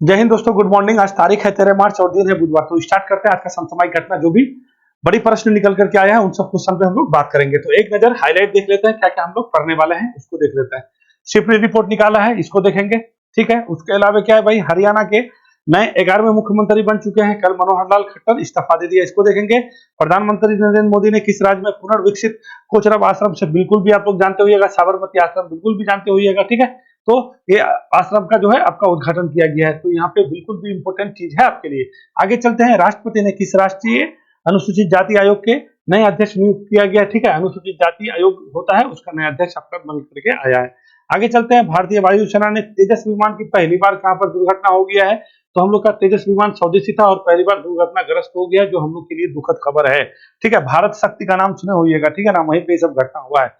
जय हिंद दोस्तों, good morning. आज तारीख है 13 मार्च और दिन है बुधवार। तो स्टार्ट करते हैं आज का समसामयिक घटना। जो भी बड़ी प्रश्न निकल करके आया है उन सब क्वेश्चन पे हम लोग बात करेंगे। तो एक नजर हाईलाइट देख लेते हैं, क्या क्या हम लोग पढ़ने वाले हैं उसको देख लेते हैं। सिपरी रिपोर्ट निकाला है, इसको देखेंगे। ठीक है, उसके अलावा क्या है भाई, हरियाणा के नए 11वें मुख्यमंत्री बन चुके हैं कल मनोहर लाल खट्टर, इस्तीफा दे दिया, इसको देखेंगे। प्रधानमंत्री नरेंद्र मोदी ने किस राज्य में पुनर्विकसित कोचरब आश्रम से, बिल्कुल भी आप लोग जानते होइएगा, साबरमती आश्रम बिल्कुल भी जानते होइएगा। ठीक है, तो ये आश्रम का जो है आपका उद्घाटन किया गया है। तो यहाँ पे बिल्कुल भी इंपॉर्टेंट चीज है आपके लिए। आगे चलते हैं, राष्ट्रपति ने किस राष्ट्रीय अनुसूचित जाति आयोग के नए अध्यक्ष नियुक्त किया गया। ठीक है, अनुसूचित जाति आयोग होता है, उसका नया अध्यक्ष आपका बन करके आया है। आगे चलते हैं, भारतीय वायुसेना ने तेजस विमान की पहली बार कहां पर दुर्घटना हो गया है। तो हम लोग का तेजस विमान स्वदेशी था और पहली बार दुर्घटनाग्रस्त हो गया, जो हम लोग के लिए दुखद खबर है। ठीक है, भारत शक्ति का नाम सुने होइएगा। ठीक है ना, वहीं पे सब घटना हुआ है।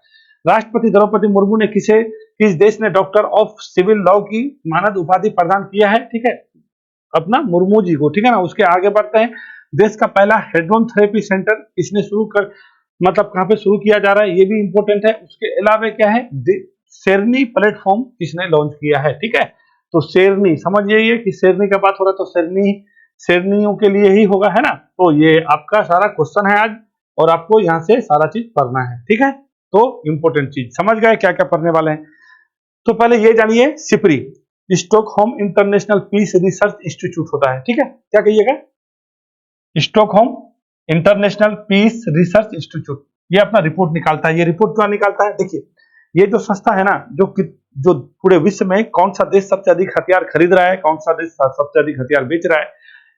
राष्ट्रपति द्रौपदी मुर्मू ने किस देश ने डॉक्टर ऑफ सिविल लॉ की मानद उपाधि प्रदान किया है। ठीक है, अपना मुर्मू जी को। ठीक है ना, उसके आगे बढ़ते हैं। देश का पहला हेडरोन थेरेपी सेंटर किसने शुरू कर, मतलब कहां पे शुरू किया जा रहा है, ये भी इंपॉर्टेंट है। उसके अलावा क्या है, शेरनी प्लेटफॉर्म किसने लॉन्च किया है। ठीक है, तो शेरनी समझ जाइए कि शेरनी का बात हो रहा है, तो शेरनियों के लिए ही होगा, है ना। तो ये आपका सारा क्वेश्चन है आज, और आपको यहाँ से सारा चीज पढ़ना है। ठीक है, तो इंपॉर्टेंट चीज समझ गए क्या क्या पढ़ने वाले हैं। तो पहले ये जानिए, SIPRI Stockholm International Peace Research Institute होता है। ठीक है, क्या कहिएगा, Stockholm International Peace Research Institute, ये अपना रिपोर्ट निकालता है। ये रिपोर्ट क्या निकालता है, देखिए, ये जो संस्था है ना, जो पूरे विश्व में कौन सा देश सबसे अधिक हथियार खरीद रहा है, कौन सा देश सबसे अधिक हथियार बेच रहा है,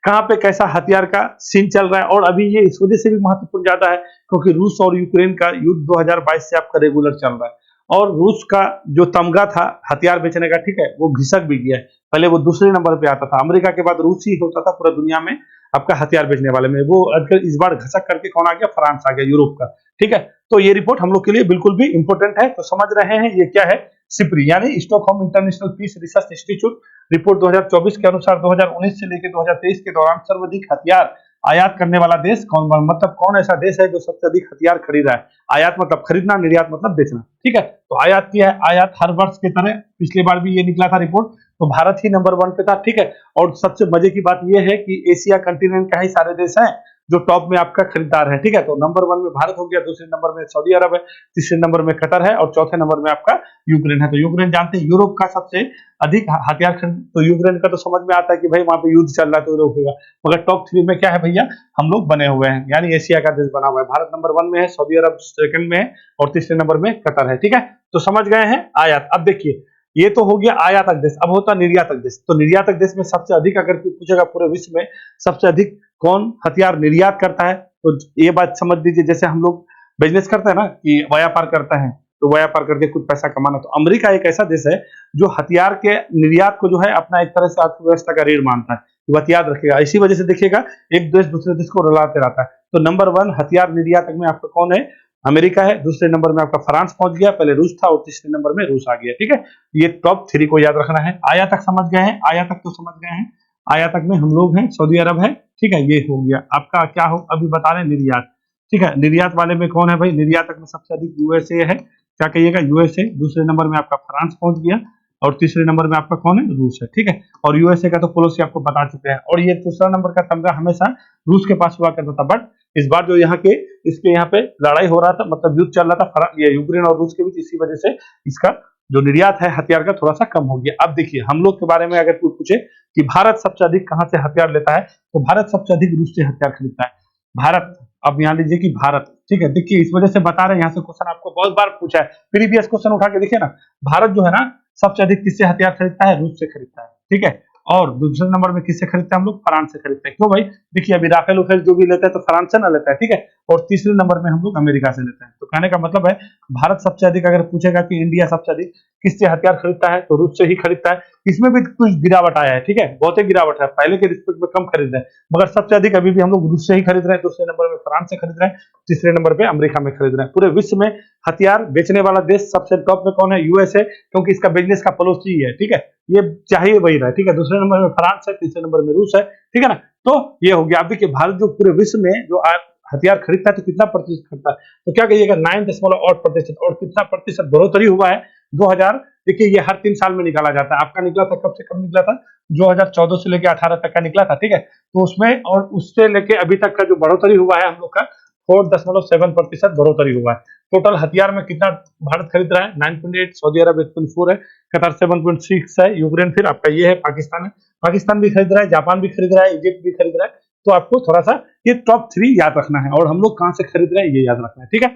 कहां पे कैसा हथियार का सीन चल रहा है। और अभी ये इस वजह से भी महत्वपूर्ण ज्यादा है क्योंकि रूस और यूक्रेन का युद्ध 2022 से आपका रेगुलर चल रहा है, और रूस का जो तमगा था हथियार बेचने का, ठीक है, वो घिसक भी गया है। पहले वो दूसरे नंबर पे आता था, अमेरिका के बाद रूस ही होता था पूरा दुनिया में आपका हथियार बेचने वाले में। वो इस बार घसक करके कौन आ गया, फ्रांस आ गया, यूरोप का। ठीक है, तो ये रिपोर्ट हम लोग के लिए बिल्कुल भी इंपॉर्टेंट है। तो समझ रहे हैं ये क्या है, सिपरी यानी Stockholm International Peace Research Institute. Report 2024 के अनुसार 2019 से लेकर 2023 के दौरान सर्वाधिक हथियार आयात करने वाला देश कौन, मतलब कौन ऐसा देश है जो सबसे अधिक हथियार खरीदा है। आयात मतलब खरीदना, निर्यात मतलब बेचना। ठीक है, तो आयात किया है, आयात हर वर्ष की तरह पिछली बार भी ये निकला था रिपोर्ट, तो भारत ही नंबर 1 पे था। ठीक है, और सबसे मजे की बात यह है कि एशिया कंटिनेंट का ही सारे देश हैं जो टॉप में आपका खरीदार है। ठीक है, तो नंबर 1 में भारत हो गया, दूसरे नंबर में सऊदी अरब है, तीसरे नंबर में कतर है, और चौथे नंबर में आपका यूक्रेन है। तो यूक्रेन जानते हैं यूरोप का सबसे अधिक हथियार खरीद, तो यूक्रेन का तो समझ में आता है कि भाई वहां पे युद्ध चल रहा है तो रोकेगा। मगर टॉप 3 में क्या है भैया, हम लोग बने हुए हैं, यानी एशिया का देश बना हुआ है। भारत नंबर 1 में है, सऊदी अरब सेकंड में है, और तीसरे नंबर में कतर है। ठीक है, तो समझ गए हैं आयात। अब देखिए, ये तो हो गया आयातक देश, अब होता निर्यातक देश। तो निर्यातक देश में सबसे अधिक अगर कोई पूछेगा पूरे विश्व में सबसे अधिक कौन हथियार निर्यात करता है, तो ये बात समझ लीजिए, जैसे हम लोग बिजनेस करते हैं ना, कि व्यापार करते हैं, तो व्यापार करके कुछ पैसा कमाना, तो अमेरिका एक ऐसा देश है जो हथियार के निर्यात को जो है अपना एक तरह से अर्थव्यवस्था का रीढ़ मानता है। बात याद रखिएगा, इसी वजह से देखिएगा एक देश दूसरे देश को रुलाते रहता है। तो नंबर 1 हथियार निर्यातक में आपका कौन है, अमेरिका है। दूसरे नंबर में आपका फ्रांस पहुंच गया, पहले रूस था, और तीसरे नंबर में रूस आ गया। ठीक है, ये टॉप 3 को याद रखना है। आयातक समझ गए हैं, आयातक तो समझ गए हैं। आयातक में हम लोग हैं, सऊदी अरब है। ठीक है, ये हो गया आपका, क्या हो अभी बता रहे हैं, निर्यात। ठीक है, निर्यात वाले में कौन है भाई, निर्यातक में सबसे अधिक यूएसए है। क्या कहिएगा, यूएसए। दूसरे नंबर में आपका फ्रांस पहुंच गया, और तीसरे नंबर में आपका कौन है, रूस है। ठीक है, और यूएसए का तो पॉलिसी आपको बता चुके हैं। और ये दूसरा नंबर का तमगा हमेशा रूस के पास हुआ करता था, बट इस बार जो यहाँ के इसके यहाँ पे लड़ाई हो रहा था, मतलब युद्ध चल रहा था ये यूक्रेन और रूस के बीच, इसी वजह से इसका जो निर्यात है हथियार का थोड़ा सा कम हो गया। अब देखिए, हम लोग के बारे में अगर कोई पूछे कि भारत सबसे अधिक कहां से हथियार लेता है, तो भारत सबसे अधिक रूस से हथियार खरीदता है, भारत। अब यहाँ लीजिए कि भारत, ठीक है, देखिए इस वजह से बता रहे हैं, यहाँ से क्वेश्चन आपको बहुत बार पूछा है, प्रीवियस क्वेश्चन उठा के देखिए ना, भारत जो है ना सबसे अधिक किससे हथियार खरीदता है, रूस से खरीदता है। ठीक है, और दूसरे नंबर में किससे खरीदते हैं, हम लोग फ्रांस से खरीदते हैं। क्यों भाई, देखिए अभी राफेल उफेल जो भी लेते हैं तो फ्रांस से ना लेता है। ठीक है, और तीसरे नंबर में हम लोग अमेरिका से लेते हैं। तो कहने का मतलब है, भारत सबसे अधिक, अगर पूछेगा कि इंडिया सबसे अधिक किससे हथियार खरीदता है, तो रूस से ही खरीदता है। इसमें भी कुछ गिरावट आया है, ठीक है, बहुत ही गिरावट है, पहले के रिस्पेक्ट में कम खरीद रहे हैं, मगर सबसे अधिक अभी भी हम लोग रूस से ही खरीद रहे हैं। दूसरे नंबर में फ्रांस से खरीद रहे हैं, तीसरे नंबर पे अमेरिका में खरीद रहे हैं। पूरे विश्व में हथियार बेचने वाला देश सबसे टॉप में कौन है, यूएसए, क्योंकि इसका बिजनेस का पॉलिसी है। ठीक है, ये चाहिए वही रहा है। ठीक है, दूसरे नंबर में फ्रांस है, तीसरे नंबर में रूस है। ठीक है ना, तो ये हो गया। आप देखिए, भारत जो पूरे विश्व में जो हथियार खरीदता है तो कितना प्रतिशत खरीदता है, तो क्या कहिएगा, 9.8%। और कितना प्रतिशत बढ़ोतरी हुआ है, 2000, देखिए ये हर 3 साल में निकाला जाता है। आपका निकला था, कब से कब निकला था? 2014 से लेके 18 तक का निकला था, ठीक है। तो उसमें और उससे लेके अभी तक का जो बढ़ोतरी हुआ है हम लोग का 4.7% बढ़ोतरी हुआ है। टोटल हथियार में कितना भारत खरीद रहा है? 9.8, सऊदी अरब 8.4 है, कतर 7.6 है, यूक्रेन फिर आपका ये है, पाकिस्तान है। पाकिस्तान भी खरीद रहा है, जापान भी खरीद रहा है, इजिप्ट भी खरीद रहा है। तो आपको थोड़ा सा ये टॉप 3 याद रखना है और हम लोग कहां से खरीद रहे हैं ये याद रखना है, ठीक है।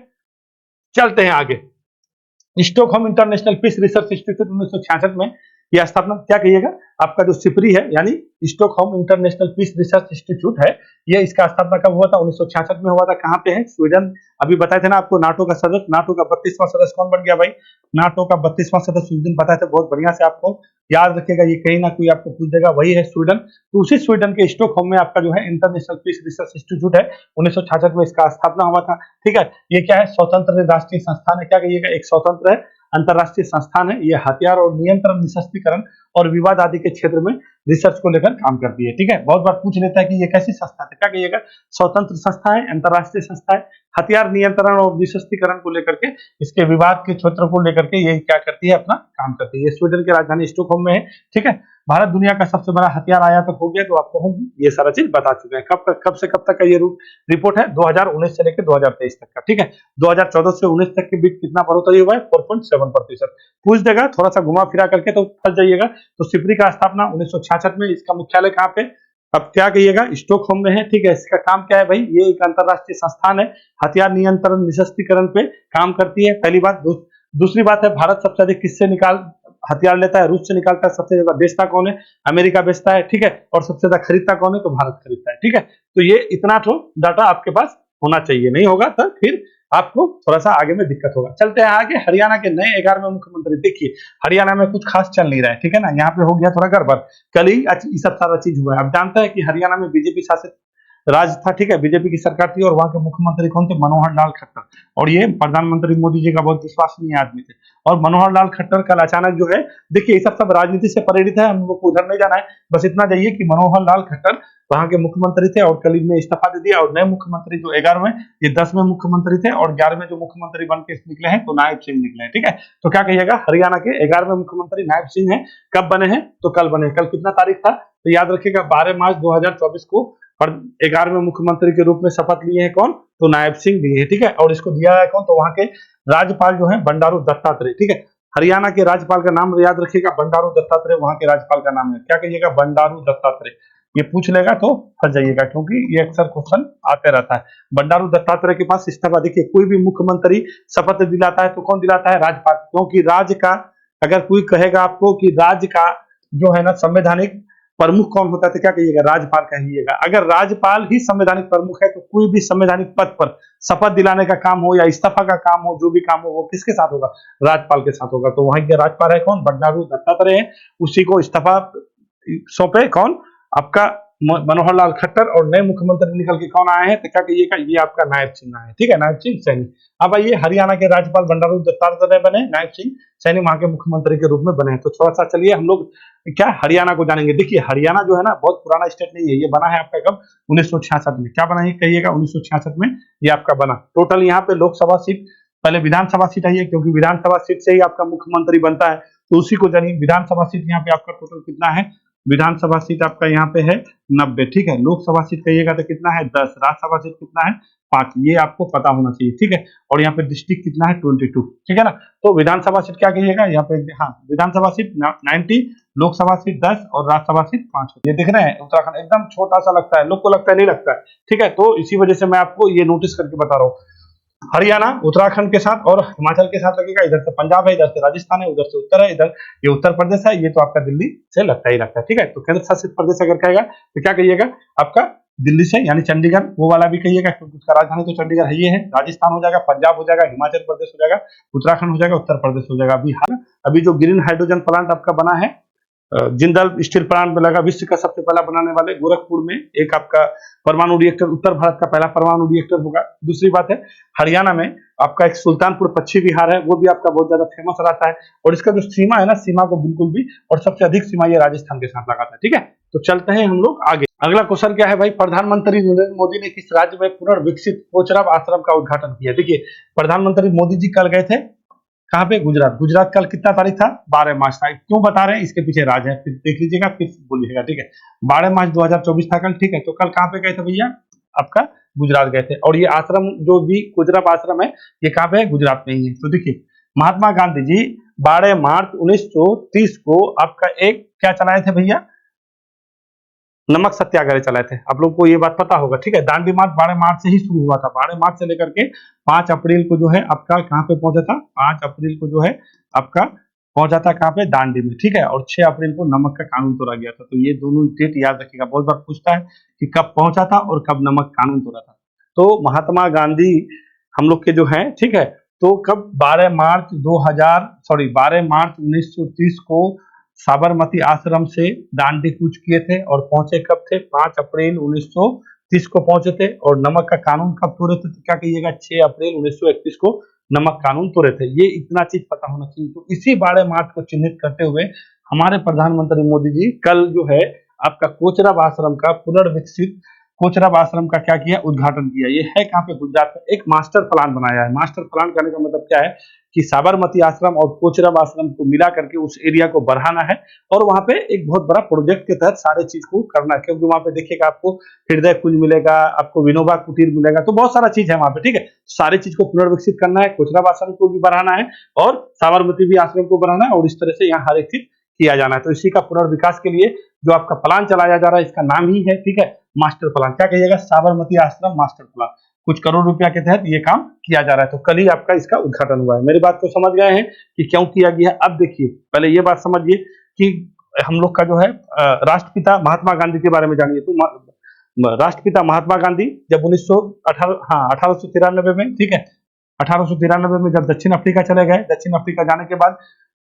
चलते हैं आगे। Stockholm International Peace Research Institute 1966 में यह स्थापना, क्या कहिएगा, आपका जो सिपरी है यानी Stockholm International Peace Research Institute है, ये इसका स्थापना कब हुआ था? 1966 में हुआ था। कहाँ पे है? स्वीडन। अभी बताए थे ना आपको, नाटो का सदस्य, नाटो का 32वां सदस्य कौन बन गया भाई? नाटो का 32वां सदस्य उस दिन बताए थे, बहुत बढ़िया से आपको याद रखेगा, ये कहीं ना कोई आपको पूछ देगा, वही है स्वीडन। तो उसी स्वीडन के स्टॉकहोम में आपका जो है इंटरनेशनल पीस रिसर्च इंस्टीट्यूट है, 1966 में इसका स्थापना हुआ था, ठीक है। ये क्या है? स्वतंत्र राष्ट्रीय संस्थान है, क्या कहिएगा, एक स्वतंत्र है अंतरराष्ट्रीय संस्थान है। ये हथियार और नियंत्रण, निशस्त्रीकरण और विवाद आदि के क्षेत्र में रिसर्च को लेकर काम करती है, ठीक है। बहुत बार पूछ लेता है कि ये कैसी संस्था है, क्या कहिएगा, स्वतंत्र संस्था है, अंतरराष्ट्रीय संस्था है, हथियार नियंत्रण और निशस्त्रीकरण को लेकर के, इसके विवाद के क्षेत्र को लेकर के ये क्या करती है, अपना काम करती है। ये स्वीडन की राजधानी स्टॉकहोम में है, ठीक है। भारत दुनिया का सबसे बड़ा हथियार आयातक हो गया, तो आपको हम ये सारा चीज बता चुके हैं। कब से कब तक का ये रिपोर्ट है? 2019 से लेकर 2023 तक का, ठीक है। 2014 से 19 तक के बीच कितना बढ़ोतरी हुआ है? 4.7%। पूछ देगा थोड़ा सा घुमा फिरा करके तो फंस जाइएगा। तो सिपरी का स्थापना 1966 में, इसका मुख्यालय कहाँ पे? अब क्या कहिएगा, स्टॉकहोम में है, ठीक है। इसका काम क्या है भाई? ये एक अंतरराष्ट्रीय संस्थान है, हथियार नियंत्रण निशस्त्रीकरण पे काम करती है, पहली बात। दूसरी बात है, भारत सबसे अधिक किससे हथियार लेता है? रूस से निकालता है। सबसे ज्यादा बेचता कौन है? अमेरिका बेचता है, ठीक है। और सबसे ज्यादा खरीदता कौन है? तो भारत खरीदता है, ठीक है। तो ये इतना तो डाटा आपके पास होना चाहिए, नहीं होगा तो फिर आपको थोड़ा सा आगे में दिक्कत होगा। चलते हैं आगे। हरियाणा के नए 11वें मुख्यमंत्री, देखिए हरियाणा में कुछ खास चल नहीं रहा है, ठीक है ना। यहाँ पे हो गया थोड़ा गड़बड़, कल ही ये सब सारा चीज हुआ है। अब जानता है कि हरियाणा में बीजेपी शासित राज था, ठीक है, बीजेपी की सरकार थी, और वहां के मुख्यमंत्री कौन थे? मनोहर लाल खट्टर। और ये प्रधानमंत्री मोदी जी का बहुत विश्वसनीय आदमी थे। और मनोहर लाल खट्टर कल अचानक जो है, देखिए ये सब राजनीति से प्रेरित है, हम लोग को उधर नहीं जाना है, बस इतना चाहिए कि मनोहर लाल खट्टर वहां के मुख्यमंत्री थे और कल इनने इस्तीफा दे दिया। और नए मुख्यमंत्री जो 11वें, ये 10वें मुख्यमंत्री थे, और 11वें जो मुख्यमंत्री बन के निकले हैं तो नायब सिंह निकले हैं, ठीक है। तो क्या कहिएगा, हरियाणा के 11वें मुख्यमंत्री नायब सिंह हैं। कब बने हैं? तो कल बने। कल कितना तारीख था? तो याद रखिएगा 12 मार्च 2024 को 11वें मुख्यमंत्री के रूप में शपथ लिए हैं कौन? तो नायब सिंह लिए हैं, ठीक है। और इसको दिया है कौन? तो वहां के राज्यपाल जो है बंडारू दत्तात्रेय, ठीक है। हरियाणा के राज्यपाल का नाम याद रखिएगा, बंडारू दत्तात्रेय वहां के राज्यपाल का नाम है। क्या कहिएगा? बंडारू दत्तात्रेय। ये पूछ लेगा तो फंस जाइएगा, क्योंकि ये अक्सर क्वेश्चन आते रहता है। बंडारू दत्तात्रेय के पास इस्तीफा, देखिए कोई भी मुख्यमंत्री शपथ दिलाता है तो कौन दिलाता है? राज्यपाल। क्योंकि राज्य का, अगर कोई कहेगा आपको कि राज्य का जो है ना संवैधानिक प्रमुख कौन होता है, तो क्या कहिएगा? राज्यपाल कहिएगा। अगर राज्यपाल ही संवैधानिक प्रमुख है तो कोई भी संवैधानिक पद पर शपथ दिलाने का काम हो या इस्तीफा का काम हो, जो भी काम हो, वो किसके साथ होगा? राज्यपाल के साथ होगा। तो वहां के राज्यपाल है कौन? बंडारू दत्तात्रेय है। उसी को इस्तीफा सौंपे कौन? आपका मनोहर लाल खट्टर। और नए मुख्यमंत्री निकल के कौन आए हैं? तो क्या कहिएगा? ये आपका नायब सिंह आए, ठीक है, नायब सिंह सैनी। अब आइए, हरियाणा के राज्यपाल बंडारू दत्तात्रेय बने, नायब सिंह सैनी वहां के मुख्यमंत्री के रूप में बने। तो थोड़ा सा चलिए हम लोग क्या हरियाणा को जानेंगे। देखिए हरियाणा जो है ना बहुत पुराना स्टेट नहीं है, ये बना है आपका कब? 1966 में। क्या बना है कहिएगा? 1966 में ये आपका बना। टोटल यहाँ पे लोकसभा सीट, पहले विधानसभा सीट आई है, क्योंकि विधानसभा सीट से ही आपका मुख्यमंत्री बनता है, तो उसी को जानिए। विधानसभा सीट यहाँ पे आपका टोटल कितना है? विधानसभा सीट आपका यहाँ पे है 90, ठीक है। लोकसभा सीट कहिएगा तो कितना है? 10। राज्यसभा सीट कितना है? 5। ये आपको पता होना चाहिए, ठीक है। और यहाँ पे डिस्ट्रिक्ट कितना है? 22, ठीक है ना। तो विधानसभा सीट क्या कहिएगा यहाँ पे? हाँ, विधानसभा सीट 90, लोकसभा सीट 10 और राज्यसभा सीट 5। ये दिख रहे हैं उत्तराखंड एकदम छोटा सा लगता है, लोग को लगता है नहीं लगता है, ठीक है। तो इसी वजह से मैं आपको ये नोटिस करके बता रहा हूँ। हरियाणा उत्तराखंड के साथ और हिमाचल के साथ लगेगा, इधर से पंजाब है, इधर से राजस्थान है, उधर से उत्तर है, इधर ये उत्तर प्रदेश है, ये तो आपका दिल्ली से लगता ही लगता है, ठीक है। तो केंद्र शासित प्रदेश अगर कहेगा तो क्या कहिएगा? आपका दिल्ली से यानी चंडीगढ़, वो वाला भी कहिएगा, क्योंकि उसका राजधानी तो चंडीगढ़ है, ये है। राजस्थान हो जाएगा, पंजाब हो जाएगा, हिमाचल प्रदेश हो जाएगा, उत्तराखंड हो जाएगा, उत्तर प्रदेश हो जाएगा। अभी जो ग्रीन हाइड्रोजन प्लांट आपका बना है जिंदल स्टील प्लांट में लगा, विश्व का सबसे पहला बनाने वाले गोरखपुर में एक आपका परमाणु रिएक्टर, उत्तर भारत का पहला परमाणु रिएक्टर होगा। दूसरी बात है, हरियाणा में आपका एक सुल्तानपुर पक्षी विहार है, वो भी आपका बहुत ज्यादा फेमस रहता है। और इसका जो सीमा है ना, सीमा को बिल्कुल भी, और सबसे अधिक सीमा ये राजस्थान के साथ लगाता है, ठीक है। तो चलते हैं हम लोग आगे। अगला क्वेश्चन क्या है भाई? प्रधानमंत्री नरेंद्र मोदी ने किस राज्य में पुनर्विकसित पोचराब आश्रम का उद्घाटन किया? देखिए प्रधानमंत्री मोदी जी कल गए थे कहाँ पे? गुजरात। गुजरात कल कितना तारीख था? 12 मार्च था। क्यों बता रहे हैं? इसके पीछे राज है, फिर देख लीजिएगा, फिर बोलिएगा, ठीक है। 12 मार्च 2024 था कल, ठीक है। तो कल कहाँ पे गए थे भैया? आपका गुजरात गए थे। और ये आश्रम जो भी कोचरब आश्रम है, ये कहाँ पे है? गुजरात में ही है। तो देखिए, महात्मा गांधी जी 12 मार्च 1930 को आपका एक क्या चलाए थे भैया? नमक सत्याग्रह चलाए थे। आप लोग को ये बात पता होगा, ठीक है। दांडी मार्च 12 मार्च से ही शुरू हुआ था। 12 मार्च से लेकर के 5 अप्रैल को जो है आपका कहाँ पे पहुंचा था? 5 अप्रैल को जो है आपका पहुंचा था कहाँ पे? दांडी में, ठीक है। और 6 अप्रैल को नमक का कानून तोड़ा गया था। तो ये दोनों डेट याद रखिएगा, बहुत बार पूछता है कि कब पहुंचा था और कब नमक कानून तोड़ा था। तो महात्मा गांधी हम लोग के जो है, ठीक है, तो कब? 12 मार्च 1930 को साबरमती आश्रम से दांडी कूच किए थे और पहुंचे कब थे? 5 अप्रैल 1930 को पहुंचे थे। और नमक का कानून कब तोड़े थे? तो क्या कहिएगा? 6 अप्रैल 1931 को नमक कानून तोड़े थे। ये इतना चीज पता होना चाहिए। तो इसी 12 मार्च को चिन्हित करते हुए हमारे प्रधानमंत्री मोदी जी कल जो है आपका कोचरब आश्रम का पुनर्विकसित कोचरब आश्रम का क्या किया? उद्घाटन किया। ये है कहाँ पे? गुजरात में। एक मास्टर प्लान बनाया है। मास्टर प्लान करने का मतलब क्या है कि साबरमती आश्रम और कोचरब आश्रम को मिला करके उस एरिया को बढ़ाना है और वहां पे एक बहुत बड़ा प्रोजेक्ट के तहत सारे चीज को करना है। क्योंकि वहां पे देखिएगा आपको हृदय कुंज मिलेगा, आपको विनोबा कुटीर मिलेगा, तो बहुत सारा चीज है वहां पे, ठीक है। सारी चीज को पुनर्विकसित करना है, कोचरब आश्रम को भी बढ़ाना है और साबरमती भी आश्रम को बढ़ाना है और इस तरह से यहाँ हर एक चीज किया जाना है। तो इसी का पुनर्विकास के लिए जो आपका प्लान चलाया जा रहा है, इसका नाम ही है, ठीक है, मास्टर प्लान। क्या कहिएगा? साबरमती आश्रम मास्टर प्लान। कुछ करोड़ रुपया के तहत ये काम किया जा रहा है। तो कल ही आपका इसका उद्घाटन हुआ है। मेरी बात को समझ गए हैं कि क्यों किया गया? अब देखिए, पहले ये बात समझिए कि हम लोग का जो है राष्ट्रपिता महात्मा गांधी के बारे में जानिए। तो राष्ट्रपिता महात्मा गांधी जब 1893 में, ठीक है, 1893 में जब दक्षिण अफ्रीका चले गए, दक्षिण अफ्रीका जाने के बाद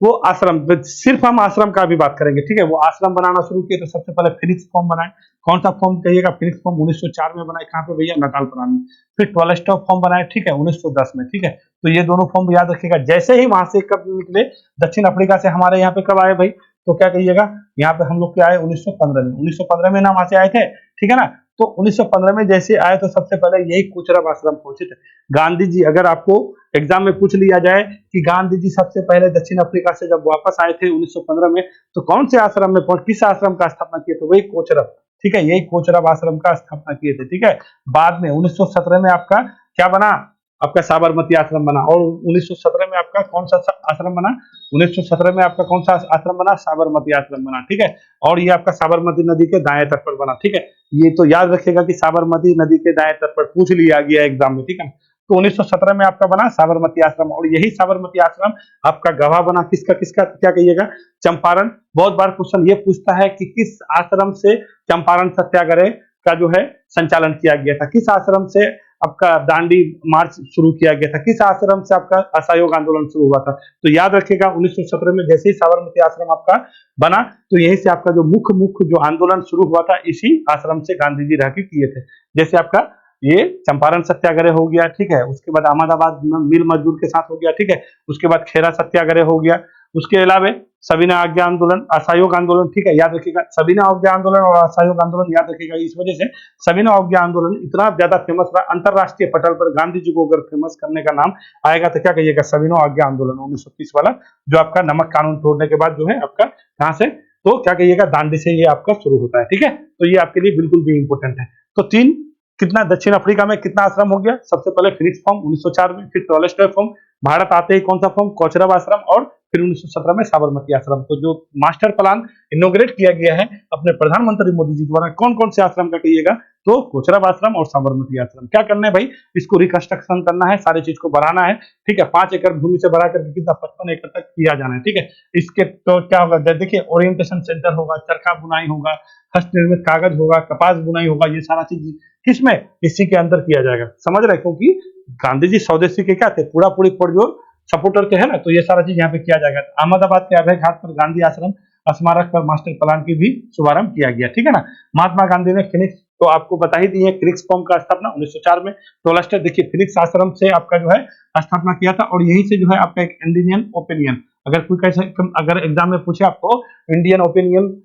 वो आश्रम, सिर्फ हम आश्रम का भी बात करेंगे, ठीक है। वो आश्रम बनाना शुरू किए तो सबसे पहले फिनिक्स फॉर्म बनाए। कौन सा फॉर्म कहिएगा? फिनिक्स फॉर्म 1904 में बनाए। कहाँ पे भैया? नटाल प्रांत में। फिर टॉलस्टॉय फॉर्म बनाए, ठीक है, 1910 में, ठीक है। तो ये दोनों फॉर्म याद रखिएगा। जैसे ही वहां से कब निकले दक्षिण अफ्रीका से, हमारे यहाँ पे कब आए भाई? तो क्या कहिएगा? यहाँ पे हम लोग क्या आए? 1915 में। 1915 में ना वहां से आए थे, ठीक है ना। तो 1915 में जैसे आए तो सबसे पहले यही कोचरब आश्रम पहुंचे थे गांधी जी। अगर आपको एग्जाम में पूछ लिया जाए कि गांधी जी सबसे पहले दक्षिण अफ्रीका से जब वापस आए थे 1915 में, तो कौन से आश्रम में पहुंचे, किस आश्रम का स्थापना किए थे? वही कोचरब, ठीक है, यही कोचरब आश्रम का स्थापना किए थे, ठीक है। बाद में 1917 में आपका क्या बना? आपका साबरमती आश्रम बना। और 1917 में आपका कौन सा आश्रम बना? 1917 में आपका कौन सा आश्रम बना? साबरमती आश्रम बना, ठीक है। और ये आपका साबरमती नदी के दाएं तट पर बना, ठीक है। ये तो याद रखेगा कि साबरमती नदी के दाएं तट पर पूछ लिया गया एग्जाम में, ठीक है। तो 1917 में आपका बना साबरमती आश्रम। और यही साबरमती आश्रम आपका गवाह बना किसका किसका? क्या कहिएगा? चंपारण। बहुत बार क्वेश्चन ये पूछता है कि किस आश्रम से चंपारण सत्याग्रह का जो है संचालन किया गया था, किस आश्रम से आपका दांडी मार्च शुरू किया गया था, किस आश्रम से आपका असहयोग आंदोलन शुरू हुआ था। तो याद रखिएगा 1917 में जैसे ही साबरमती आश्रम आपका बना, तो यहीं से आपका जो मुख्य जो आंदोलन शुरू हुआ था, इसी आश्रम से गांधी जी रह के किए थे। जैसे आपका ये चंपारण सत्याग्रह हो गया, ठीक है। उसके बाद अहमदाबाद मिल मजदूर के साथ हो गया, ठीक है। उसके बाद खेरा सत्याग्रह हो गया। उसके अलावा सविनय अवज्ञा आंदोलन, असहयोग आंदोलन, ठीक है, याद रखिएगा। सविनय अवज्ञा आंदोलन और असहयोग आंदोलन याद रखिएगा। इस वजह से सविनय अवज्ञा आंदोलन इतना ज्यादा फेमस रहा, अंतरराष्ट्रीय पटल पर गांधी जी को अगर फेमस करने का नाम आएगा तो क्या कहिएगा? सविनय अवज्ञा आंदोलन 1930 वाला, जो आपका नमक कानून तोड़ने के बाद जो है आपका कहां से? तो क्या कहिएगा? दांडी से ये आपका शुरू होता है, ठीक है। तो ये आपके लिए बिल्कुल भी इंपॉर्टेंट है। तो तीन कितना दक्षिण अफ्रीका में कितना आश्रम हो गया? सबसे पहले फिनिक्स फॉर्म 1904 में, फिर टॉलस्टॉय फॉर्म, भारत आते ही कौन सा फॉर्म? कोचरब आश्रम, और फिर 1917 में साबरमती आश्रम। तो जो मास्टर प्लान इनोग्रेट किया गया है अपने प्रधानमंत्री मोदी जी द्वारा, कौन कौन से आश्रम का कहिएगा? तो कोचरब आश्रम और साबरमती आश्रम। क्या करना है भाई? इसको रिकंस्ट्रक्शन करना है, सारी चीज को बढ़ाना है, ठीक है। 5 एकड़ भूमि से बढ़ा करके कितना 55 एकड़ तक किया जाना है, ठीक है। इसके तो क्या होगा? देखिए, ओरिएंटेशन सेंटर होगा, चरखा बुनाई होगा, हस्त निर्मित कागज होगा, कपास बुनाई होगा, ये सारा चीज किसमें? इसी के अंदर किया जाएगा। समझ रहे? क्योंकि गांधी जी स्वदेशी के क्या थे? पूरा पूरी पुरजोर सपोर्टर के है ना। तो ये सारा चीज यहाँ पे किया जाएगा। अहमदाबाद के अभय घाट पर गांधी आश्रम स्मारक पर मास्टर प्लान की भी शुभारंभ किया गया, ठीक है ना। महात्मा गांधी ने फिनिक्स, तो आपको बता ही दी है, फिनिक्स फॉर्म का स्थापना 1904 में। टोलस्टॉय, देखिए, फिनिक्स आश्रम से आपका जो है स्थापना किया था और यहीं से जो है आपका एक इंडियन ओपिनियन, अगर कोई कैसे, अगर एग्जाम में पूछे आपको इंडियन ओपिनियन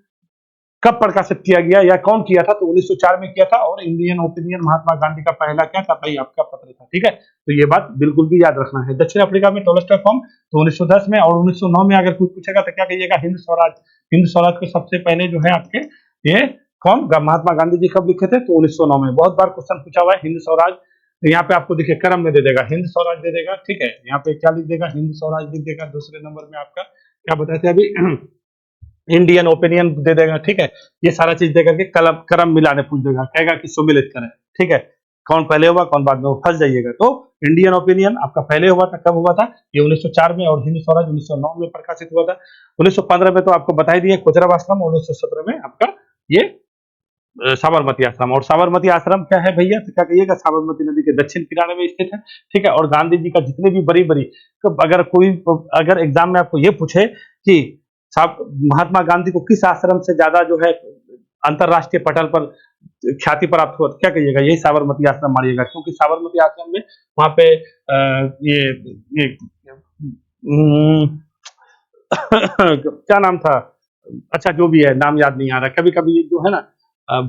कब प्रकाशित किया गया या कौन किया था? तो 1904 में किया था। और इंडियन ओपिनियन महात्मा गांधी का पहला क्या था भाई? आपका पत्र था। ठीक है, तो ये बात बिल्कुल भी याद रखना है। दक्षिण अफ्रीका में टॉलस्टॉय फॉर्म तो 1910 में, और 1909 में अगर कुछ पूछेगा तो क्या कहिएगा? हिंद स्वराज। हिंद स्वराज को सबसे पहले जो है आपके ये कौन महात्मा गांधी जी कब लिखे थे? तो 1909 में। बहुत बार क्वेश्चन पूछा हुआ है हिंद स्वराज। तो यहाँ पे आपको देखिए क्रम में दे देगा, हिंद स्वराज दे देगा। ठीक है, यहाँ पे क्या लिख देगा? हिंद स्वराज लिख देगा। दूसरे नंबर में आपका क्या बताए थे अभी? इंडियन ओपिनियन दे देगा। ठीक है, ये सारा चीज दे करके क्रम मिलाने पूछ देगा, कहेगा कि सुमिलित करें। ठीक है, कौन पहले हुआ कौन बाद में, फंस जाइएगा। तो इंडियन ओपिनियन आपका पहले हुआ था। कब हुआ था? ये 1904 में। और हिंद स्वराज 1909 में प्रकाशित हुआ था। 1915 में तो आपको बता ही दिए कोचरब आश्रम। 1917 में आपका ये साबरमती आश्रम। और साबरमती आश्रम क्या है भैया? तो क्या कहिएगा? साबरमती नदी के दक्षिण किनारे में स्थित है। ठीक है, और गांधी जी का जितने भी बड़ी बड़ी, तो अगर एग्जाम में आपको ये पूछे कि महात्मा गांधी को किस आश्रम से ज्यादा जो है अंतरराष्ट्रीय पटल पर ख्याति प्राप्त हुआ, तो क्या कहिएगा? यही साबरमती आश्रम मारिएगा, क्योंकि साबरमती आश्रम में वहां पे ये क्या नाम था? अच्छा, जो भी है, नाम याद नहीं आ रहा। कभी कभी जो है ना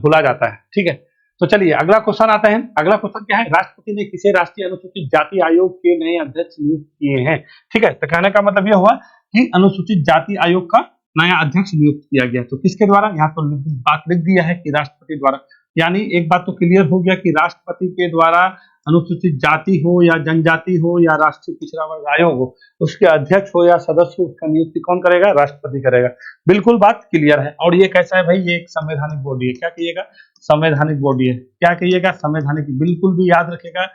भुला जाता है। ठीक है, तो चलिए अगला क्वेश्चन आता है। अगला क्वेश्चन क्या है? राष्ट्रपति ने किसे राष्ट्रीय अनुसूचित जाति आयोग के नए अध्यक्ष नियुक्त किए हैं? ठीक है, तो कहने का मतलब यह हुआ कि अनुसूचित जाति आयोग का नया अध्यक्ष नियुक्त किया गया। तो किसके द्वारा? यहाँ तो बात लिख दिया है कि राष्ट्रपति द्वारा। यानी एक बात तो क्लियर हो गया कि राष्ट्रपति के द्वारा अनुसूचित जाति हो या जनजाति हो या राष्ट्रीय पिछड़ा वर्ग आयोग हो, उसके अध्यक्ष हो या सदस्य, उसका नियुक्ति कौन करेगा? राष्ट्रपति करेगा। बिल्कुल बात क्लियर है। और ये कैसा है भाई? ये एक संवैधानिक बॉडी है। क्या कहिएगा? संवैधानिक बॉडी है। क्या कहिएगा? संवैधानिक। बिल्कुल भी याद रखेगा,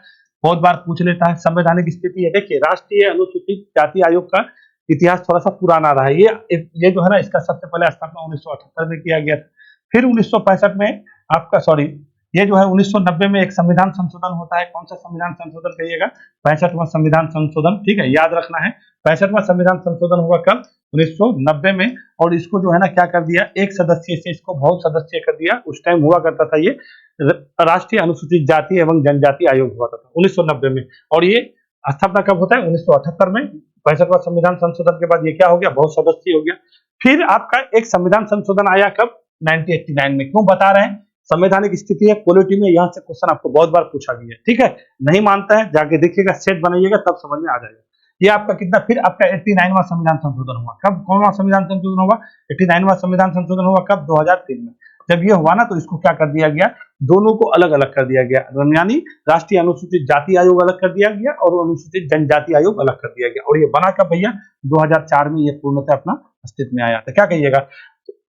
बहुत बार पूछ लेता है। संवैधानिक स्थिति है। देखिए, राष्ट्रीय अनुसूचित जाति आयोग का इतिहास थोड़ा सा पुराना रहा है। ये जो है ना, इसका सबसे पहले स्थापना 1978 में किया गया था। फिर 1965 में आपका ये जो है 1990 में एक संविधान संशोधन होता है। कौन सा संविधान संशोधन कहिएगा? 65वां संविधान संशोधन। ठीक है, याद रखना है। 65वां संविधान संशोधन हुआ कब? 1990 में। और इसको जो है ना क्या कर दिया? एक सदस्य से इसको बहुत सदस्य कर दिया। उस टाइम हुआ करता था ये राष्ट्रीय अनुसूचित जाति एवं जनजाति आयोग हुआ था 1990 में। और ये स्थापना कब होता है? 1978 में। 65वां संविधान संशोधन के बाद ये क्या हो गया? बहुत सदस्य हो गया। फिर आपका एक संविधान संशोधन आया कब? 1989 में। क्यों बता रहे हैं? संवैधानिक स्थिति है, पॉलिटी में यहाँ से क्वेश्चन आपको बहुत बार पूछा गया है। ठीक है, नहीं मानता है, जाके देखिएगा, सेट बनाइएगा, तब समझ में आ जाएगा। ये आपका कितना? फिर आपका 89वां संविधान संशोधन हुआ कब? कौन सा संविधान संशोधन हुआ? 89वां संविधान संशोधन हुआ कब? 2003 में। जब ये हुआ ना, तो इसको क्या कर दिया गया? दोनों को अलग अलग कर दिया गया। यानी राष्ट्रीय अनुसूचित जाति आयोग अलग कर दिया गया और अनुसूचित जनजाति आयोग अलग कर दिया गया। और ये बना कब भैया? 2004 में ये पूर्णतः अपना अस्तित्व में आया था। क्या कहिएगा?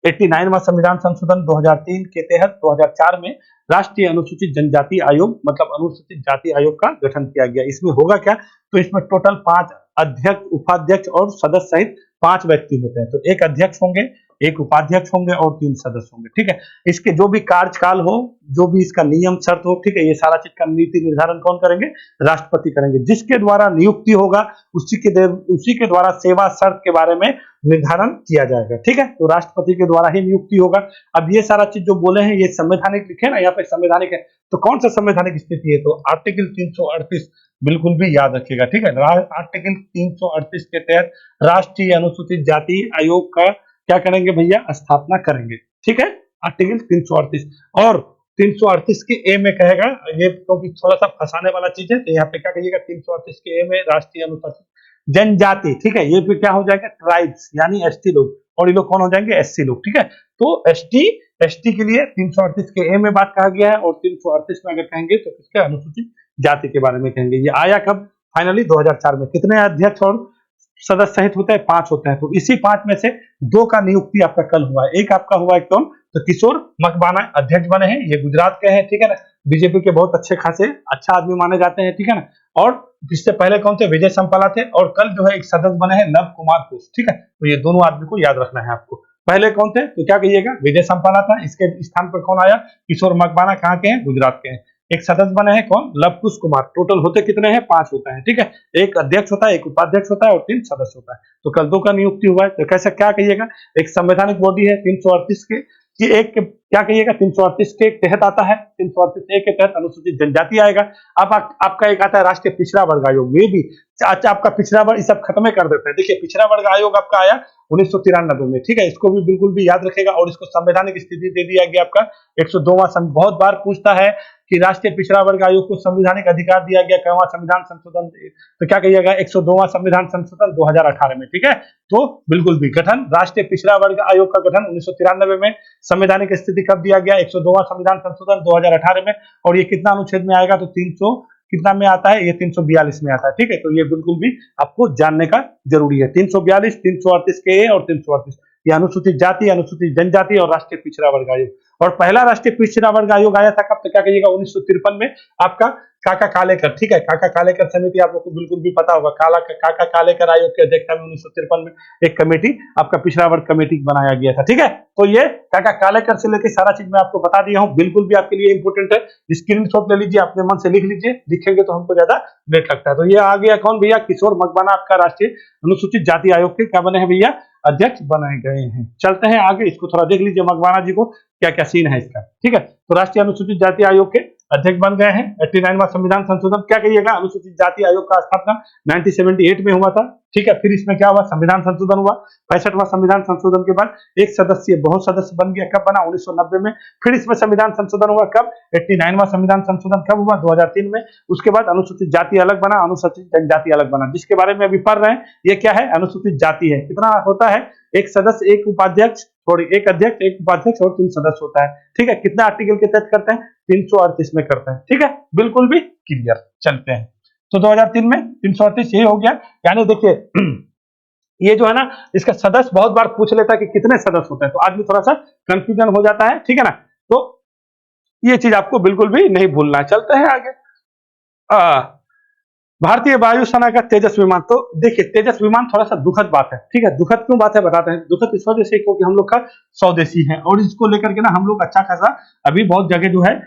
89वां संविधान संशोधन 2003 के तहत 2004 में राष्ट्रीय अनुसूचित जनजाति आयोग मतलब अनुसूचित जाति आयोग का गठन किया गया। इसमें होगा क्या? तो इसमें टोटल 5 अध्यक्ष, उपाध्यक्ष और सदस्य सहित 5 व्यक्ति होते हैं। तो एक अध्यक्ष होंगे, एक उपाध्यक्ष होंगे और 3 सदस्य होंगे। ठीक है, इसके जो भी कार्यकाल हो, जो भी इसका नियम शर्त हो, ठीक है, ये सारा चीज का नीति निर्धारण कौन करेंगे? राष्ट्रपति करेंगे। जिसके द्वारा नियुक्ति होगा उसी के द्वारा सेवा शर्त के बारे में निर्धारण किया जाएगा। ठीक है, तो राष्ट्रपति के द्वारा ही नियुक्ति होगा। अब ये सारा चीज जो बोले हैं ये संवैधानिक लिखे ना, यहाँ पे संवैधानिक है। तो कौन सा संवैधानिक स्थिति है? तो आर्टिकल 338 बिल्कुल भी याद रखिएगा। ठीक है, आर्टिकल 338 के तहत राष्ट्रीय अनुसूचित जाति आयोग का क्या करेंगे भैया? स्थापना करेंगे। ठीक है, आर्टिकल 338। और 338 के ए में कहेगा, ये क्योंकि थोड़ा सा फंसाने वाला चीज है, तो यहाँ पे क्या कहिएगा? 338 के ए में राष्ट्रीय अनुसूचित जनजाति। ठीक है, ये फिर क्या हो जाएगा? ट्राइब्स, यानी एसटी लोग। और ये लोग कौन हो जाएंगे? एससी लोग। ठीक है, तो एसटी के लिए 338 के ए में बात कहा गया है। और 338 में अगर कहेंगे तो किसके? अनुसूचित जाति के बारे में कहेंगे। ये आया कब? फाइनली 2004 में। कितने अध्यक्ष और सदस्य सहित होते हैं? 5 होते हैं। तो इसी 5 में से 2 का नियुक्ति आपका कल हुआ है। एक आपका हुआ है कौन? तो किशोर मकवाना अध्यक्ष बने हैं, ये गुजरात के हैं। ठीक है ना, बीजेपी के बहुत अच्छे खासे अच्छा आदमी माने जाते हैं। ठीक है ना, और इससे पहले कौन थे? विजय संपाला थे। और कल जो है एक सदस्य बने हैं लव कुमार घोष। ठीक है, तो ये दोनों आदमी को याद रखना है आपको। पहले कौन थे? तो क्या कहिएगा? विजय संपाला था। इसके स्थान पर कौन आया? किशोर मकवाना। कहाँ के हैं? गुजरात के हैं। एक सदस्य बने हैं कौन? लवकुश कुमार। टोटल होते कितने हैं? 5 होता है। ठीक है, एक अध्यक्ष होता है, एक उपाध्यक्ष होता है और 3 सदस्य होता है। तो कल 2 का नियुक्ति हुआ है। तो कैसे क्या कहिएगा? एक संवैधानिक बॉडी है 338 के कि क्या कहिएगा, 338 के तहत आता है, 338 के तहत अनुसूचित जनजाति आएगा। अब आपका एक आता है राष्ट्रीय पिछड़ा वर्ग आयोग, ये भी अच्छा आपका पिछड़ा वर्ग, इस सब खत्म कर देते हैं। देखिए पिछड़ा वर्ग आयोग आपका आया 1993 में, ठीक है, इसको भी बिल्कुल भी याद रखेगा। और इसको संवैधानिक स्थिति दे दिया गया आपका 102वां। बहुत बार पूछता है कि राष्ट्रीय पिछड़ा वर्ग आयोग को संवैधानिक अधिकार दिया गया, कौवा संविधान संशोधन, तो क्या कहिएगा 102वां संविधान संशोधन 2018 में, ठीक है। तो बिल्कुल भी गठन राष्ट्रीय पिछड़ा वर्ग आयोग का गठन 1993 में, संवैधानिक स्थिति कब दिया गया 102वां संविधान संशोधन 2018 में। और ये कितना अनुच्छेद में आएगा, तो 300 कितना में आता है, ये 342 में आता है, ठीक है। तो ये बिल्कुल भी आपको जानने का जरूरी है। 342, 338 के ए और 338 ये अनुसूचित जाति, अनुसूचित जनजाति और राष्ट्रीय पिछड़ा वर्ग आयोग। और पहला राष्ट्रीय पिछड़ा वर्ग आयोग आया था कब, तो क्या कहिएगा 1953 में आपका काका कालेकर, ठीक है। काका कालेकर समिति आप लोग को बिल्कुल भी पता होगा, काका कालेकर आयोग की अध्यक्षता में 1953 में एक कमेटी, आपका पिछड़ा वर्ग कमेटी बनाया गया था, ठीक है। तो ये काका कालेकर से लेकर सारा चीज मैं आपको बता दिया हूँ, बिल्कुल भी आपके लिए इंपोर्टेंट है। स्क्रीनशॉट ले लीजिए, अपने मन से लिख लीजिए, लिखेंगे तो हमको ज्यादा लेट लगता है। तो ये आ गया कौन भैया, किशोर मकवाना आपका राष्ट्रीय अनुसूचित जाति आयोग के क्या बने हैं भैया, अध्यक्ष बनाए गए हैं। चलते हैं आगे, इसको थोड़ा देख लीजिए मकवाना जी को क्या क्या सीन है इसका, ठीक है। तो राष्ट्रीय अनुसूचित जाति आयोग के अध्यक्ष बन गए हैं। 89वां संविधान संशोधन, क्या कहिएगा अनुसूचित जाति आयोग का स्थापना 1978 में हुआ था, ठीक है। फिर इसमें क्या हुआ, संविधान संशोधन हुआ। 65वां संविधान संशोधन के बाद एक सदस्य बहुत सदस्य बन गया, कब बना 1990 में। फिर इसमें संविधान संशोधन हुआ कब, 89वां संविधान संशोधन कब हुआ 2003 में। उसके बाद अनुसूचित जाति अलग बना, अनुसूचित जनजाति अलग बना, जिसके बारे में अभी पढ़ रहे हैं। ये क्या है, अनुसूचित जाति है। कितना होता है, एक सदस्य एक उपाध्यक्ष, सॉरी एक अध्यक्ष एक उपाध्यक्ष और 3 सदस्य होता है, ठीक है। कितना आर्टिकल के तहत करते हैं, 338 में करते हैं, ठीक है। बिल्कुल भी क्लियर। चलते हैं, तो 2003 में 338 ये हो गया। यानी देखिए ये जो है ना, इसका सदस्य बहुत बार पूछ लेता है कि कितने सदस्य होते हैं, तो आदमी थोड़ा सा कंफ्यूजन हो जाता है, ठीक है ना। तो ये चीज आपको बिल्कुल भी नहीं भूलना है। चलते हैं आगे। भारतीय वायुसेना का तेजस विमान, तो देखिए तेजस विमान थोड़ा सा दुखद बात है, ठीक है। दुखद क्यों बात है बताते हैं। दुखद इस वजह से क्योंकि हम लोग का स्वदेशी है, और इसको लेकर के ना हम लोग अच्छा खासा अभी बहुत जगह जो है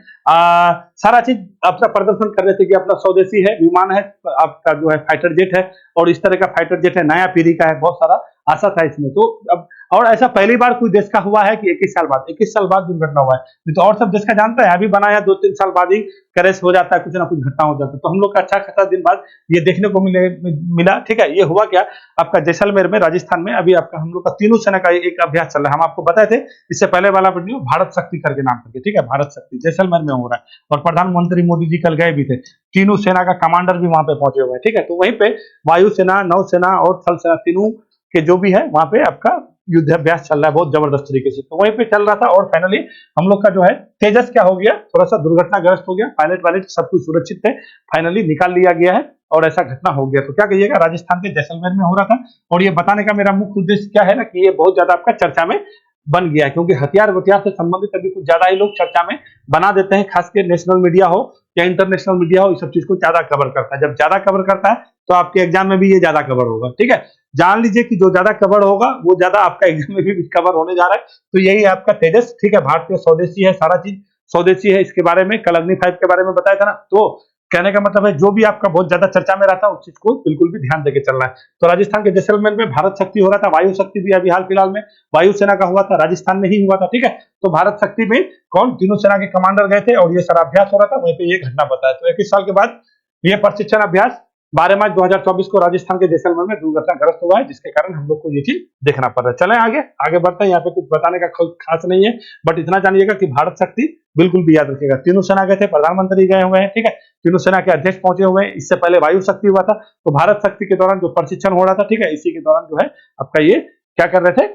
सारा चीज अपना प्रदर्शन कर रहे थे कि अपना स्वदेशी है, विमान है, आपका जो है फाइटर जेट है, और इस तरह का फाइटर जेट है, नया पीढ़ी का है, बहुत सारा आशा था इसमें। तो अब और ऐसा पहली बार कोई देश का हुआ है कि 21 साल बाद दुर्घटना हुआ है, नहीं तो और सब देश का जानता है अभी बनाया 2-3 साल बाद ही क्रैश हो जाता है, कुछ ना कुछ घटना हो जाता है। तो हम लोग का अच्छा खासा दिन बाद ये देखने को मिला, ठीक है। ये हुआ क्या, आपका जैसलमेर में, राजस्थान में, अभी आपका हम लोग का तीनों सेना का एक अभ्यास चल रहा है। हम आपको बताए थे इससे पहले वाला वीडियो, भारत शक्ति करके नाम करके, ठीक है। भारत शक्ति जैसलमेर में हो रहा है, और प्रधानमंत्री मोदी जी कल गए भी थे। तीनों सेना का कमांडर भी वहां पे पहुंचे हुए हैं, ठीक है। तो वहीं पे वायुसेना, नौसेना और थल सेना तीनों के जो भी है वहां पे आपका युद्धाभ्यास चल रहा है बहुत जबरदस्त तरीके से। तो वहीं पे चल रहा था, और फाइनली हम लोग का जो है तेजस क्या हो गया, थोड़ा सा दुर्घटनाग्रस्त हो गया। पायलट सब कुछ सुरक्षित थे, फाइनली निकाल लिया गया है, और ऐसा घटना हो गया। तो क्या कहिएगा, राजस्थान के जैसलमेर में हो रहा था। और ये बताने का मेरा मुख्य उद्देश्य क्या है ना, कि ये बहुत ज्यादा आपका चर्चा में बन गया है, क्योंकि हथियार वथियार से संबंधित अभी कुछ ज्यादा ही लोग चर्चा में बना देते हैं, खासकर नेशनल मीडिया हो या इंटरनेशनल मीडिया हो, इस सब चीज को ज्यादा कवर करता है। जब ज्यादा कवर करता है तो आपके एग्जाम में भी ये ज्यादा कवर होगा, ठीक है। जान लीजिए कि जो ज्यादा कवर होगा वो ज्यादा आपका एग्जाम में भी कवर होने जा रहा है। तो यही है आपका तेजस, ठीक है। भारतीय स्वदेशी है, सारा चीज स्वदेशी है। इसके बारे में कल अग्नि 5 के बारे में बताया था ना। तो कहने का मतलब है जो भी आपका बहुत ज्यादा चर्चा में रहता है उस चीज को बिल्कुल भी ध्यान देके चलना है। तो राजस्थान के जैसलमेर में भारत शक्ति हो रहा था, वायु शक्ति भी अभी हाल फिलहाल में वायुसेना का हुआ था, राजस्थान में ही हुआ था, ठीक है। तो भारत शक्ति में कौन, तीनों सेना के कमांडर गए थे, और ये सारा अभ्यास हो रहा था, वहीं पे ये घटना बताया। तो 21 साल के बाद ये प्रशिक्षण अभ्यास 12 मार्च 2024 को राजस्थान के जैसलमेर में दुर्घटनाग्रस्त हुआ है, जिसके कारण हम लोग को ये चीज देखना पड़ रहा है। चलें आगे बढ़ते हैं। यहाँ पे कुछ बताने का खास नहीं है, बट इतना जानिएगा कि भारत शक्ति बिल्कुल भी याद रखिएगा। तीनों सेना गए थे, प्रधानमंत्री गए हुए हैं, ठीक है। तीनों सेना के अध्यक्ष पहुंचे हुए हैं। इससे पहले वायु शक्ति हुआ था, तो भारत शक्ति के दौरान जो प्रशिक्षण हो रहा था, ठीक है, इसी के दौरान जो है आपका ये क्या कर रहे थे,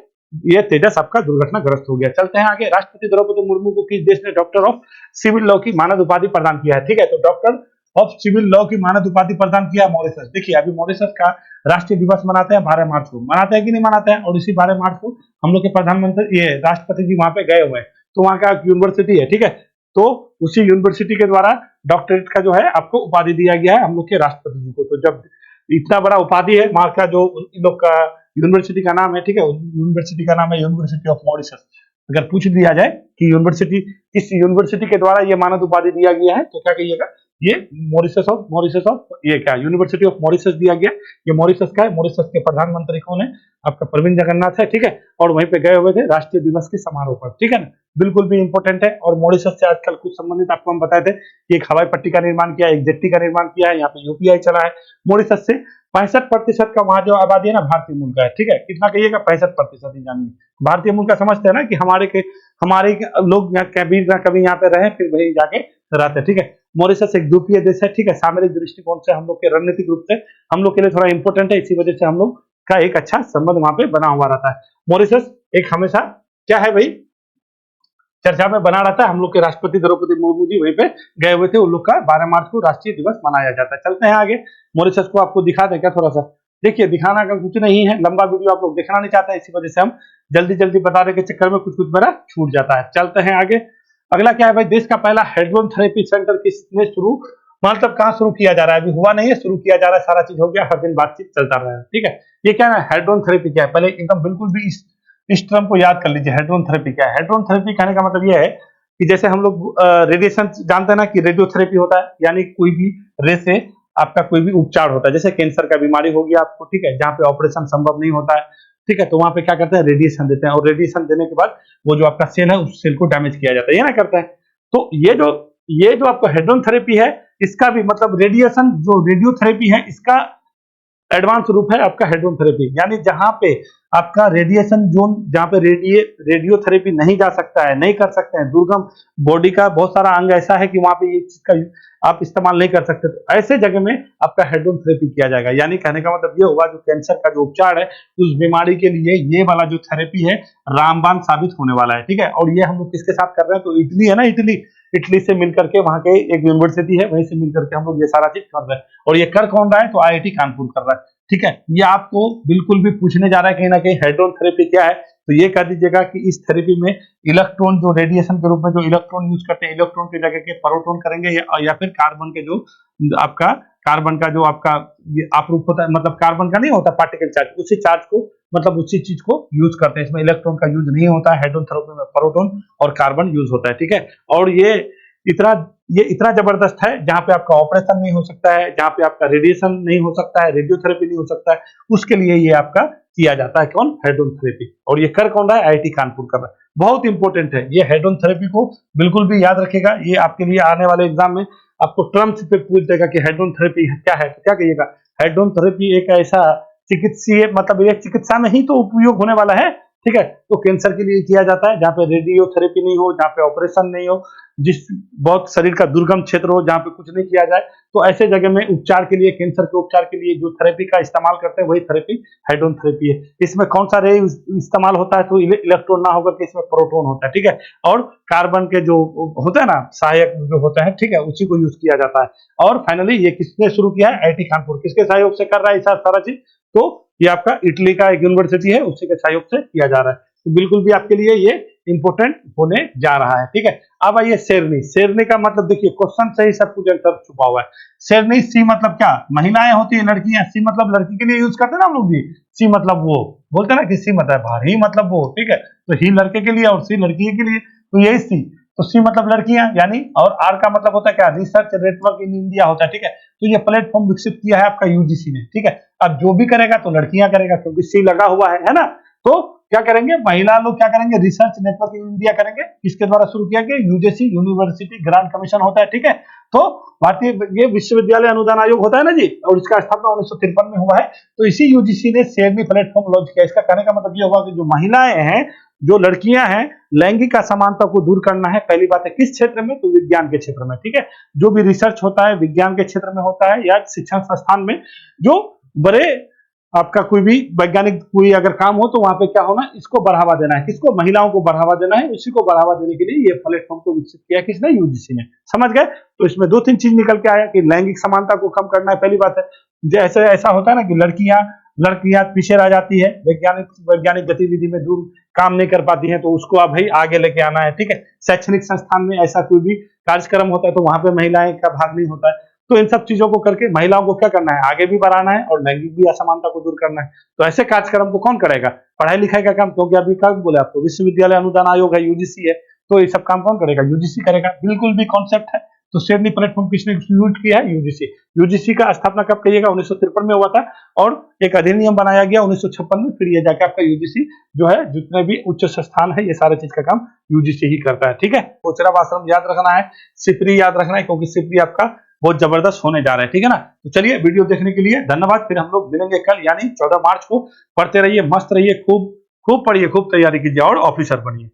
ये तेजस आपका दुर्घटनाग्रस्त हो गया। चलते हैं आगे। राष्ट्रपति द्रौपदी मुर्मू को किस देश ने डॉक्टर ऑफ सिविल लॉ की मानद उपाधि प्रदान किया है, ठीक है। तो डॉक्टर ऑफ सिविल लॉ की मानद उपाधि प्रदान किया मॉरिशस। देखिए अभी मॉरिशस का राष्ट्रीय दिवस मनाते हैं 12 मार्च को, मनाते हैं कि नहीं मनाते हैं। और इसी 12 मार्च को हम लोग के प्रधानमंत्री ये राष्ट्रपति जी वहां पे गए हुए हैं। तो वहां का यूनिवर्सिटी है, ठीक है। तो उसी यूनिवर्सिटी के द्वारा डॉक्टरेट का जो है आपको उपाधि दिया गया है हम लोग के राष्ट्रपति जी को। तो जब इतना बड़ा उपाधि है, वहां का जो इन लोग का यूनिवर्सिटी का नाम है, ठीक है, यूनिवर्सिटी का नाम है यूनिवर्सिटी ऑफ मॉरिशस। अगर पूछ दिया जाए कि यूनिवर्सिटी किस यूनिवर्सिटी के द्वारा ये मानद उपाधि दिया गया है, तो क्या कहिएगा, ये मॉरिशस ऑफ ये क्या यूनिवर्सिटी ऑफ मॉरिशस दिया गया। ये मॉरिशस का है। मॉरिशस के प्रधानमंत्री कौन है? आपका प्रवीण जगन्नाथ है, ठीक है। और वहीं पे गए हुए थे राष्ट्रीय दिवस के समारोह पर, ठीक है ना। बिल्कुल भी इंपॉर्टेंट है। और मॉरिशस से आजकल कुछ संबंधित आपको हम बताए थे कि एक हवाई पट्टी का निर्माण किया है, एक जेट्टी का निर्माण किया है, यहाँ पे यूपीआई चला है। मॉरिशस से 65% का वहां जो आबादी है ना भारतीय मूल का है, ठीक है। कितना कहिएगा? 65% ही जानिए। भारतीय मूल का समझते हैं ना कि हमारे लोग यहाँ कभी ना कभी यहाँ पे रहे फिर वही जाके रहते हैं, ठीक है। मॉरिशस एक द्वीपीय देश है, ठीक है। सामरिक दृष्टिकोण से हम लोग के रणनीतिक रूप से हम लोग के लिए थोड़ा इंपॉर्टेंट है, इसी वजह से हम लोग का एक अच्छा संबंध वहां पे बना हुआ रहता है। मॉरिशस एक हमेशा क्या है भाई, चर्चा में बना रहता है। हम लोग के राष्ट्रपति द्रौपदी मुर्मू जी वहीं पे गए हुए थे। उन लोग का 12 मार्च को राष्ट्रीय दिवस मनाया जाता है। चलते हैं आगे। मॉरिशस को आपको दिखा दें क्या थोड़ा सा? देखिए, दिखाना का कुछ नहीं है, लंबा वीडियो आप लोग देखना नहीं चाहते, इसी वजह से हम जल्दी जल्दी बताने के चक्कर में कुछ कुछ मेरा छूट जाता है। चलते हैं आगे। अगला क्या है भाई, देश का पहला हाइड्रोन थेरेपी सेंटर किसने शुरू, मतलब कहाँ शुरू किया जा रहा है? अभी हुआ नहीं है, शुरू किया जा रहा है। सारा चीज हो गया, हर दिन बातचीत चलता रहा है, ठीक है। ये क्या है, हाइड्रोन थेरेपी क्या है? पहले एकदम बिल्कुल भी इस टर्म को याद कर लीजिए। हाइड्रोन थेरेपी क्या है? हाइड्रोन थेरेपी कहने का मतलब यह है कि जैसे हम लोग रेडिएशन जानते हैं ना कि रेडियोथेरेपी होता है, यानी कोई भी रे से आपका कोई भी उपचार होता है। जैसे कैंसर का बीमारी हो गया आपको, ठीक है, जहाँ पे ऑपरेशन संभव नहीं होता है, ठीक है, तो वहां पे क्या करते हैं, रेडिएशन देते हैं। और रेडिएशन देने के बाद वो जो आपका सेल है उस सेल को डैमेज किया जाता है, ये ना करता है। तो ये जो आपका हाइड्रोन थेरेपी है, इसका भी मतलब रेडिएशन जो रेडियोथेरेपी है इसका एडवांस रूप है आपका हाइड्रोन थेरेपी। यानी जहां पे आपका रेडिएशन जोन, जहां पे रेडियोथेरेपी नहीं जा सकता है, नहीं कर सकते हैं, दुर्गम बॉडी का बहुत सारा अंग ऐसा है कि वहां पे ये चीज का आप इस्तेमाल नहीं कर सकते, तो ऐसे जगह में आपका हाइड्रोन थेरेपी किया जाएगा। यानी कहने का मतलब ये हुआ, जो कैंसर का जो उपचार है उस बीमारी के लिए ये वाला जो थेरेपी है रामबाण साबित होने वाला है, ठीक है। और ये हम लोग किसके साथ कर रहे हैं, तो इटली है ना, इटली से मिलकर के, वहां के एक यूनिवर्सिटी है, वहीं से मिलकर के हम लोग ये सारा चीज कर रहे हैं। और ये कर कौन रहा है, तो आईआईटी कानपुर कर रहा है, ठीक है। ये आपको बिल्कुल भी पूछने जा रहा है कहीं ना कहीं हाइड्रोन थेरेपी क्या है, तो ये कह दीजिएगा कि इस थेरेपी में इलेक्ट्रॉन, जो रेडिएशन के रूप में जो इलेक्ट्रॉन यूज करते हैं, इलेक्ट्रॉन की जगह के प्रोटॉन करेंगे, या फिर कार्बन के जो आपका कार्बन का जो आपका आपरूप होता है, मतलब कार्बन का नहीं होता पार्टिकल चार्ज, उसी चार्ज को मतलब उसी चीज को यूज करते हैं। इसमें इलेक्ट्रॉन का यूज नहीं होता है। हाइड्रोन थेरेपी में प्रोटॉन और कार्बन यूज होता है, ठीक है। और ये इतना जबरदस्त है, जहां पे आपका ऑपरेशन नहीं हो सकता है, जहां पे आपका रेडिएशन नहीं हो सकता है, रेडियोथेरेपी नहीं हो सकता है, उसके लिए ये आपका किया जाता है कौन, हाइड्रोन थेरेपी। और ये कर कौन रहा है, आईआईटी कानपुर कर रहा है। बहुत इंपॉर्टेंट है ये हाइड्रोन थेरेपी को बिल्कुल भी याद रखेगा। ये आपके लिए आने वाले एग्जाम में आपको टर्म्स पे पूछ देगा कि हाइड्रोन थेरेपी क्या है, क्या कहिएगा? हाइड्रोन थेरेपी एक ऐसा चिकित्सीय, मतलब ये चिकित्सा में ही तो उपयोग होने वाला है, ठीक है। तो कैंसर के लिए किया जाता है, जहाँ पे रेडियोथेरेपी नहीं हो, जहाँ पे ऑपरेशन नहीं हो, जिस बहुत शरीर का दुर्गम क्षेत्र हो, जहाँ पे कुछ नहीं किया जाए, तो ऐसे जगह में उपचार के लिए, कैंसर के उपचार के लिए जो थेरेपी का इस्तेमाल करते हैं वही थेरेपी हाइड्रोन थेरेपी है। इसमें कौन सा रे इस्तेमाल होता है, तो इलेक्ट्रॉन ना होकर के इसमें प्रोटॉन होता है, ठीक है। और कार्बन के जो होता है ना सहायक जो होता है, ठीक है, उसी को यूज किया जाता है। और फाइनली ये किसने शुरू किया है, आईआईटी कानपुर। किसके सहयोग से कर रहा है ऐसा सारा चीज, तो ये आपका इटली का एक यूनिवर्सिटी है, उसी के सहयोग से किया जा रहा है। तो बिल्कुल भी आपके लिए ये इंपोर्टेंट होने जा रहा है, ठीक है। अब आइए शेरनी का मतलब देखिए, क्वेश्चन से ही सब कुछ आंसर छुपा हुआ है। शेरनी, सी मतलब क्या, महिलाएं होती है, लड़कियां, सी मतलब लड़की के लिए यूज करते हैं ना हम लोग जी, सी मतलब वो बोलते हैं ना कि सी मतलब बाहर, ही मतलब वो, ठीक है। तो ही लड़के के लिए और सी लड़की के लिए, तो यही सी। तो सी मतलब लड़कियां यानी, और आर का मतलब होता है क्या, रिसर्च नेटवर्क इन इंडिया होता है, ठीक है। तो ये प्लेटफॉर्म विकसित किया है आपका यूजीसी ने, ठीक है। अब जो भी करेगा तो लड़कियां करेगा, क्योंकि सी लगा हुआ है ना। तो क्या करेंगे, महिला लोग क्या करेंगे, रिसर्च नेटवर्क इन इंडिया करेंगे। किसके द्वारा शुरू किया गया, यूजीसी, यूनिवर्सिटी ग्रांट कमीशन होता है, ठीक है। तो भारतीय ये विश्वविद्यालय अनुदान आयोग होता है ना जी, और इसका स्थापना 1953 में हुआ है। तो इसी यूजीसी ने शेरनी प्लेटफॉर्म लॉन्च किया। इसका कहने का मतलब ये होगा कि जो महिलाएं हैं, जो लड़कियां हैं, लैंगिक असमानता को दूर करना है। पहली बात है किस क्षेत्र में, तो विज्ञान के क्षेत्र में, ठीक है। जो भी रिसर्च होता है विज्ञान के क्षेत्र में होता है, या शिक्षण संस्थान में जो बड़े आपका कोई भी वैज्ञानिक कोई अगर काम हो, तो वहां पे क्या होना, इसको बढ़ावा देना है। किसको, महिलाओं को बढ़ावा देना है। उसी को बढ़ावा देने के लिए ये प्लेटफॉर्म को विकसित किया किसने, यूजीसी ने। समझ गए। तो इसमें 2-3 चीज निकल के आया कि लैंगिक समानता को कम करना है, पहली बात है। जैसे ऐसा होता है ना कि लड़कियां पीछे रह जाती है, वैज्ञानिक गतिविधि में दूर काम नहीं कर पाती है, तो उसको अब भाई आगे लेके आना है, ठीक है। शैक्षणिक संस्थान में ऐसा कोई भी कार्यक्रम होता है, तो वहां पे महिलाएं का भाग नहीं होता है। तो इन सब चीजों को करके महिलाओं को क्या करना है, आगे भी बढ़ाना है और लैंगिक भी असमानता को दूर करना है। तो ऐसे कार्यक्रम को कौन करेगा, पढ़ाई लिखाई का काम, क्योंकि अभी कब बोले आपको, विश्वविद्यालय अनुदान आयोग है, यूजीसी है। तो ये सब काम कौन करेगा, यूजीसी करेगा। बिल्कुल भी कॉन्सेप्ट है। तो शेरनी प्लेटफॉर्म किसने यूज किया है? यूजीसी। यूजीसी का स्थापना कब कहिएगा? 1953 में हुआ था और एक अधिनियम बनाया गया 1956 में। फिर ये जाके आपका यूजीसी जो है जितने भी उच्च संस्थान है ये सारे चीज का काम यूजीसी ही करता है। ठीक है, कोचरब आश्रम याद रखना है, सिपरी याद रखना है, क्योंकि सिपरी आपका बहुत जबरदस्त होने जा रहा है। ठीक है ना, तो चलिए वीडियो देखने के लिए धन्यवाद। फिर हम लोग मिलेंगे कल यानी 14 मार्च को। पढ़ते रहिए, मस्त रहिए, खूब खूब पढ़िए, खूब तैयारी कीजिए और ऑफिसर बनिए।